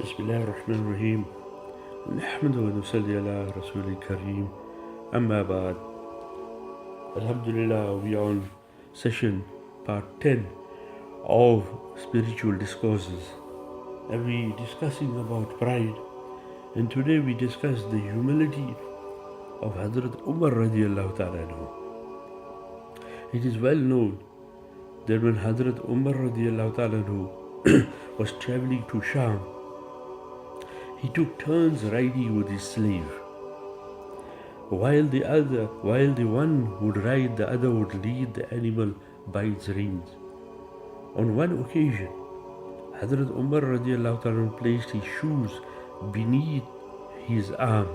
بسم الله الرحمن الرحيم نحمد ونصلي على رسول الكريم أما بعد Alhamdulillah, we are on session part 10 of spiritual discourses, and we discussing about pride, and today we discuss the humility of Hadhrat Umar radiallahu ta'ala anhu. It is well known that when Hadhrat Umar radiallahu ta'ala anhu was traveling to Sham, he took turns riding with his slave. While the one would ride, the other would lead the animal by its reins. On one occasion, Hadhrat Umar radiallahu ta'ala placed his shoes beneath his arm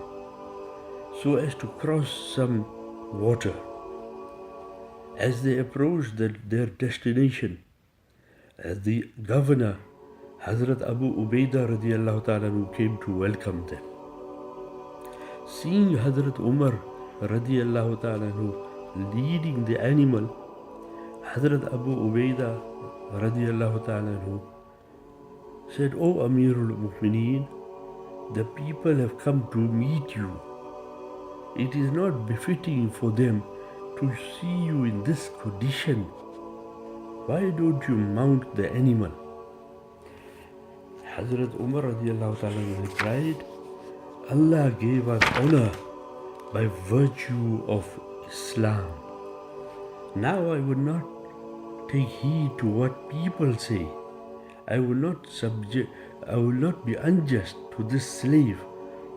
so as to cross some water. As they approached their destination, the governor, Hadhrat Abu Ubaidah radiallahu ta'ala came to welcome them. Seeing Hadhrat Umar radiallahu ta'ala leading the animal, Hadhrat Abu Ubaidah radiallahu ta'ala said, "O Amirul Mu'mineen, the people have come to meet you. It is not befitting for them to see you in this condition. Why don't you mount the animal?" Hadhrat Umar radiallahu ta'ala replied, "Allah gave us honor by virtue of Islam. Now I would not take heed to what people say. I will not be unjust to this slave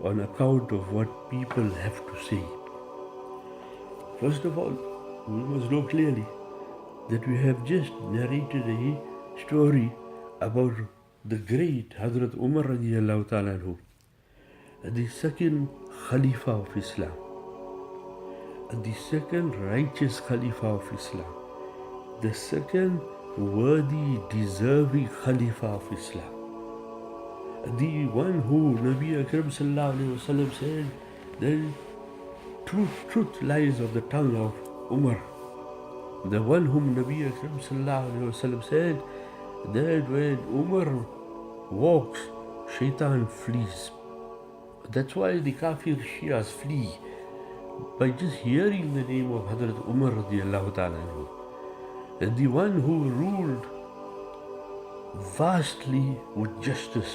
on account of what people have to say." First of all, we must know clearly that we have just narrated a story about the great Hadhrat Umar radiallahu ta'ala anhu, the second Khalifa of Islam, the second righteous Khalifa of Islam, the second worthy, deserving Khalifa of Islam, the one who Nabi Akram sallallahu alayhi wa sallam said, "The truth lies on the tongue of Umar." The one whom Nabi Akram sallallahu alayhi wa sallam said that when Umar walks, shaitan flees. That's why the Kafir Shias flee by just hearing the name of Hadhrat Umar radiallahu ta'ala anhu. And the one who ruled vastly with justice,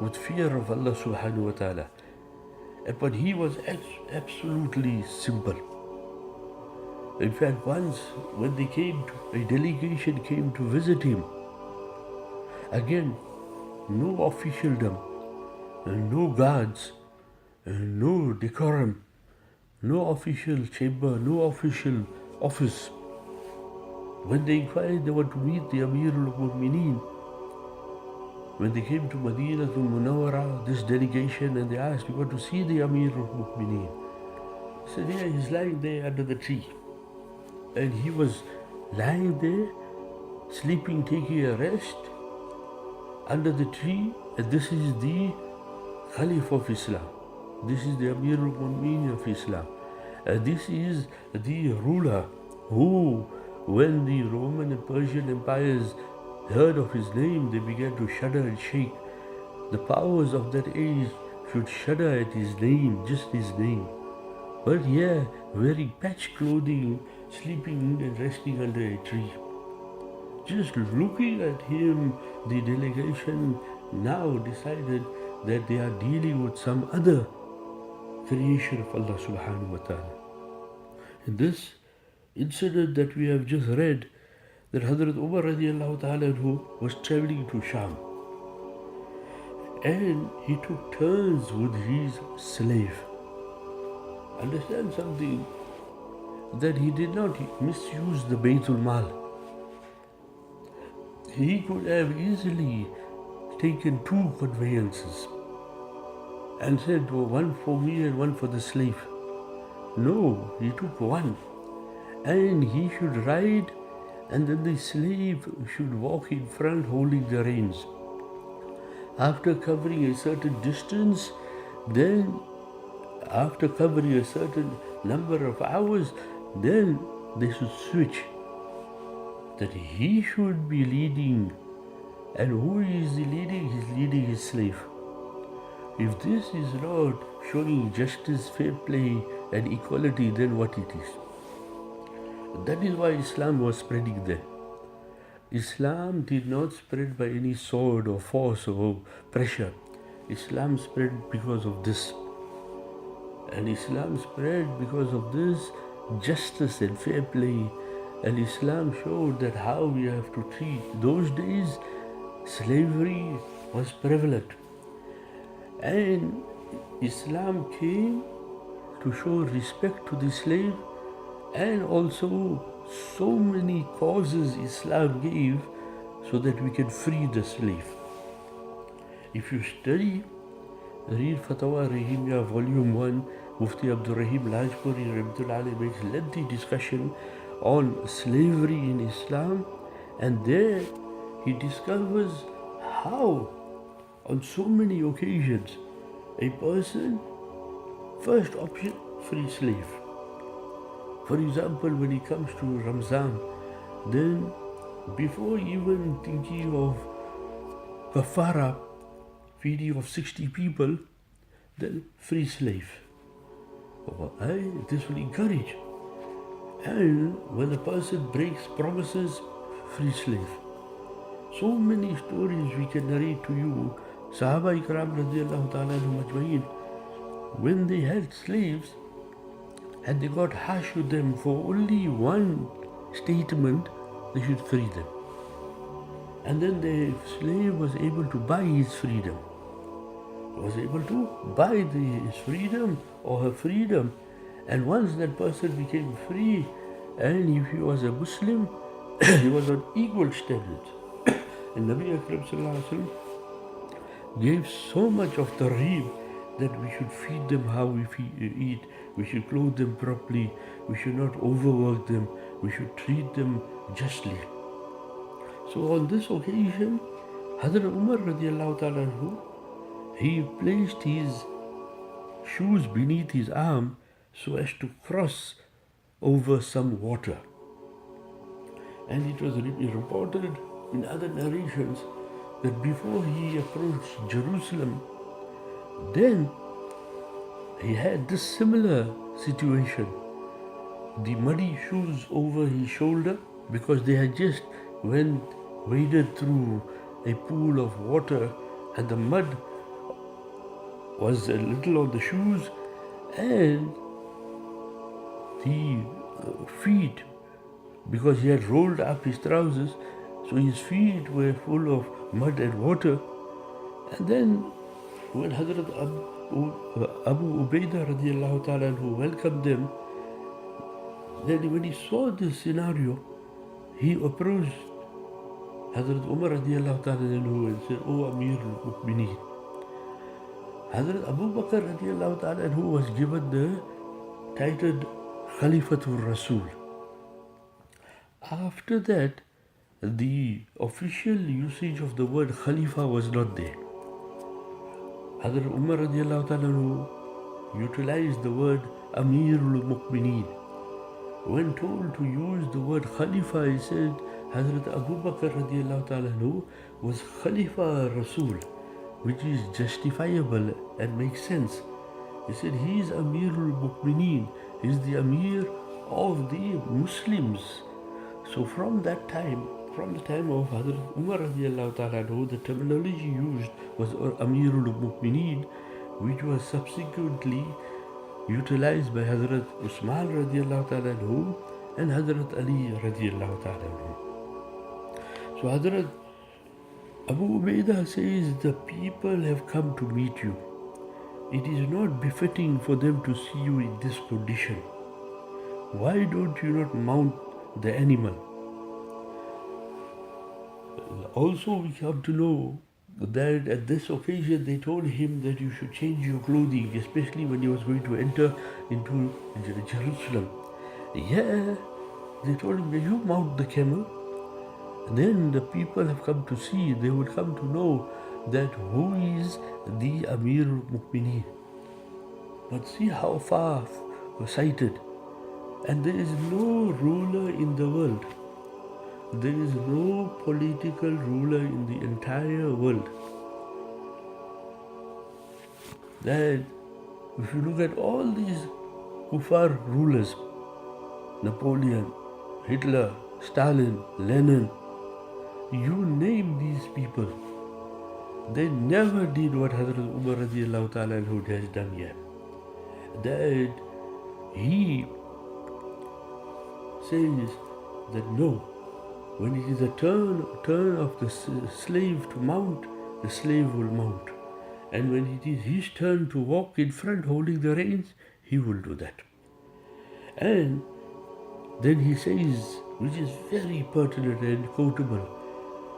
with fear of Allah subhanahu wa ta'ala. But he was absolutely simple. In fact, once when a delegation came to visit him, again, no officialdom, no guards, no decorum, no official chamber, no official office. When they inquired, they want to meet the Amirul Mu'mineen. When they came to Madinah to Munawwara, this delegation, and they asked, "We want to see the Amirul Mu'mineen." He said, "Yeah, he's lying there under the tree." And he was lying there, sleeping, taking a rest under the tree, and this is the Khalif of Islam. This is the Amirul Mu'mineen of Islam. This is the ruler who, when the Roman and Persian empires heard of his name, they began to shudder and shake. The powers of that age should shudder at his name, just his name. But yeah, wearing patched clothing, sleeping and resting under a tree. Just looking at him, the delegation now decided that they are dealing with some other creation of Allah subhanahu wa ta'ala. In this incident that we have just read, that Hadhrat Umar radiallahu ta'ala anhu was traveling to Sham, and he took turns with his slave. Understand something, that he did not misuse the Baytul Mal. He could have easily taken two conveyances and said, "One for me and one for the slave." No, he took one, and he should ride, and then the slave should walk in front holding the reins. After covering a certain distance, then after covering a certain number of hours, then they should switch, that he should be leading. And who is he leading? He's leading his slave. If this is not showing justice, fair play, and equality, then what it is? That is why Islam was spreading there. Islam did not spread by any sword or force or pressure. Islam spread because of this. And Islam spread because of this justice and fair play. And Islam showed that how we have to treat. Those days, slavery was prevalent. And Islam came to show respect to the slave, and also so many causes Islam gave so that we can free the slave. If you study, read Fatwa Rahimya Volume 1, Mufti Abdul Rahim Lajpuri Rahmatullah makes lengthy discussion on slavery in Islam, and there he discovers how on so many occasions a person, first option, free slave. For example, when it comes to Ramzan, then before even thinking of kafara, feeding of 60 people, then free slave. This will encourage. And when a person breaks promises, free slave. So many stories we can narrate to you. Sahaba Ikram radiallahu ta'ala anhum ajma'in, when they had slaves and they got harsh with them for only one statement, they should free them. And then the slave was able to buy his freedom. Was able to buy his freedom or her freedom. And once that person became free, and if he was a Muslim, he was on equal standards. And Nabi Akram sallallahu alaihi wasallam gave so much of tarheeb that we should feed them how we eat, we should clothe them properly, we should not overwork them, we should treat them justly. So on this occasion, Hadhrat Umar radiallahu ta'ala anhu, he placed his shoes beneath his arm so as to cross over some water. And it was reported in other narrations that before he approached Jerusalem, then he had this similar situation. The muddy shoes over his shoulder, because they had just waded through a pool of water, and the mud was a little on the shoes, and the feet, because he had rolled up his trousers, so his feet were full of mud and water. And then when Hadhrat Abu Ubaidah radiallahu ta'ala who welcomed them, then when he saw this scenario, he approached Hadhrat Umar radiallahu ta'ala and said, "O Amir al-Mu'mineen." Hadhrat Abu Bakr radiallahu ta'ala who was given the title Khalifatul Rasul. After that, the official usage of the word Khalifa was not there. Hadhrat Umar radiallahu ta'ala utilized the word Amirul Mu'mineen. When told to use the word Khalifa, he said Hadhrat Abu Bakr radiallahu ta'ala was Khalifa Rasul, which is justifiable and makes sense. He said he is Amirul Mu'mineen, he is the Amir of the Muslims. So from that time, from the time of Hadhrat Umar radiallahu ta'ala, the terminology used was Amirul Mu'mineen, which was subsequently utilized by Hadhrat Usman radiallahu ta'ala and Hadhrat Ali radiallahu ta'ala. So Hadhrat Abu Ubaidah says, the people have come to meet you. It is not befitting for them to see you in this condition. Why don't you not mount the animal? Also, we come to know that at this occasion they told him that you should change your clothing, especially when he was going to enter into Jerusalem. Yeah, they told him that you mount the camel. Then the people have come to see, they would come to know that who is the Amir al-Mu'mineen. But see how far sighted. And there is no ruler in the world. There is no political ruler in the entire world that if you look at all these kuffar rulers, Napoleon, Hitler, Stalin, Lenin, you name these people, they never did what Hadhrat Umar radiallahu ta'ala anhu has done yet. That he says that no, when it is the turn of the slave to mount, the slave will mount. And when it is his turn to walk in front holding the reins, he will do that. And then he says, which is very pertinent and quotable,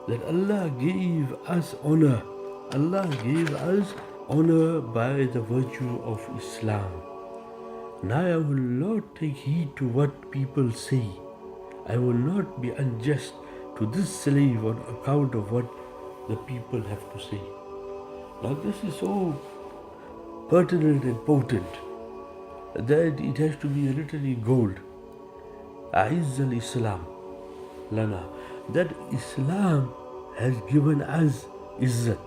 that Allah gave us honor. Allah gave us honor by the virtue of Islam. Now I will not take heed to what people say. I will not be unjust to this slave on account of what the people have to say. Now this is so pertinent and potent that it has to be written in gold. A'izz al-Islam lana. That Islam has given us izzat.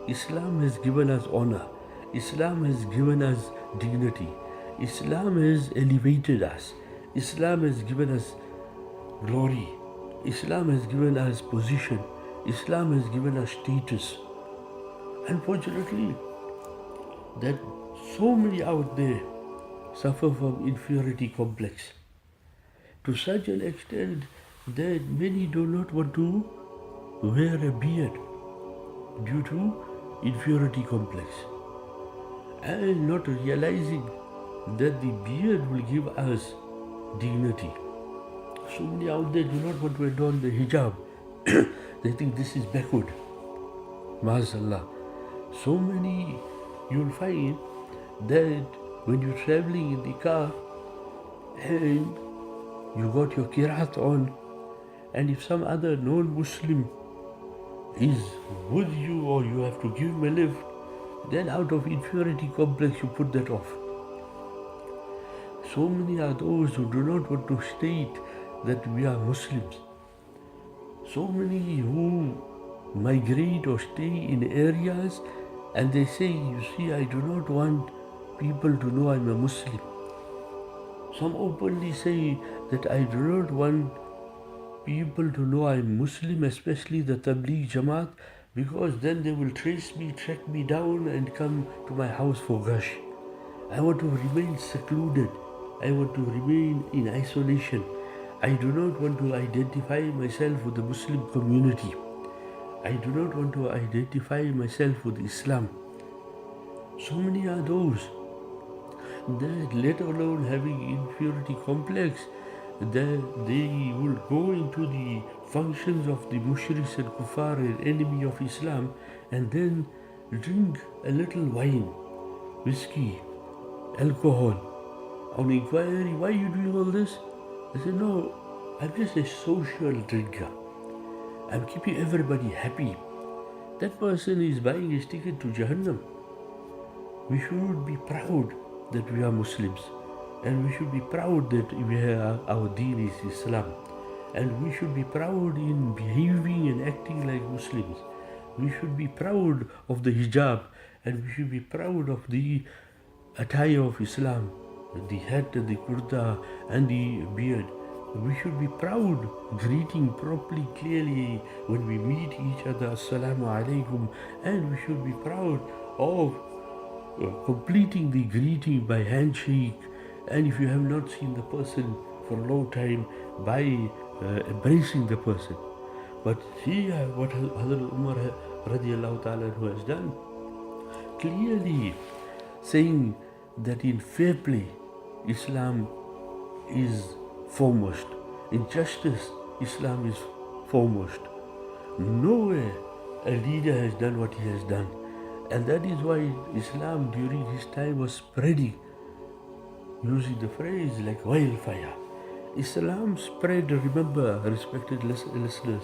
Islam has given us honor. Islam has given us dignity. Islam has elevated us. Islam has given us glory. Islam has given us position. Islam has given us status. Unfortunately, that so many out there suffer from inferiority complex to such an extent that many do not want to wear a beard due to inferiority complex and not realizing that the beard will give us dignity. So many out there do not want to adorn the hijab. They think this is backward. MashaAllah. So many you'll find that when you're traveling in the car and you got your kirat on, and if some other non-Muslim is with you or you have to give him a lift, then out of inferiority complex you put that off. So many are those who do not want to state that we are Muslims. So many who migrate or stay in areas and they say, you see, I do not want people to know I'm a Muslim. Some openly say that I do not want people to know I'm Muslim, especially the Tabligh Jamaat, because then they will trace me, track me down and come to my house for gush. I want to remain secluded. I want to remain in isolation. I do not want to identify myself with the Muslim community. I do not want to identify myself with Islam. So many are those that, let alone having inferiority complex, that they will go into the functions of the mushriks and kuffar and enemy of Islam and then drink a little wine, whiskey, alcohol. On inquiry, why are you doing all this? I said, no, I'm just a social drinker. I'm keeping everybody happy. That person is buying his ticket to Jahannam. We should be proud that we are Muslims, and we should be proud that our deen is Islam, and we should be proud in behaving and acting like Muslims. We should be proud of the hijab, and we should be proud of the attire of Islam, the hat and the kurta and the beard. We should be proud, greeting properly, clearly when we meet each other, Assalamu alaikum, and we should be proud of completing the greeting by handshake, and if you have not seen the person for a long time, by embracing the person. But here what Hadhrat Umar radiallahu ta'ala who has done, clearly saying that in fair play, Islam is foremost. In justice, Islam is foremost. Nowhere a leader has done what he has done. And that is why Islam during his time was spreading, using the phrase like wildfire. Islam spread, remember, respected listeners,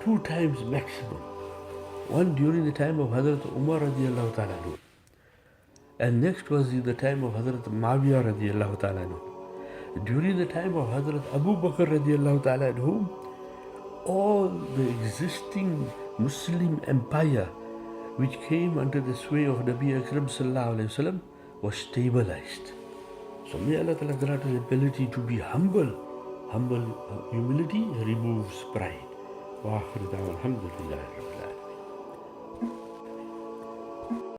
2 times maximum. One during the time of Hadhrat Umar radiallahu ta'ala anhu, and next was in the time of Hadhrat Muawiyah radiallahu ta'ala anhu. During the time of Hadhrat Abu Bakr radiallahu ta'ala anhu, all the existing Muslim empire which came under the sway of Nabi Akram sallallahu alayhi wasallam was stabilized. So may Allah Ta'ala grant us the ability to be humble. Humility removes pride. Wa akhiru da'wana alhamdulillahi rabbil alamin.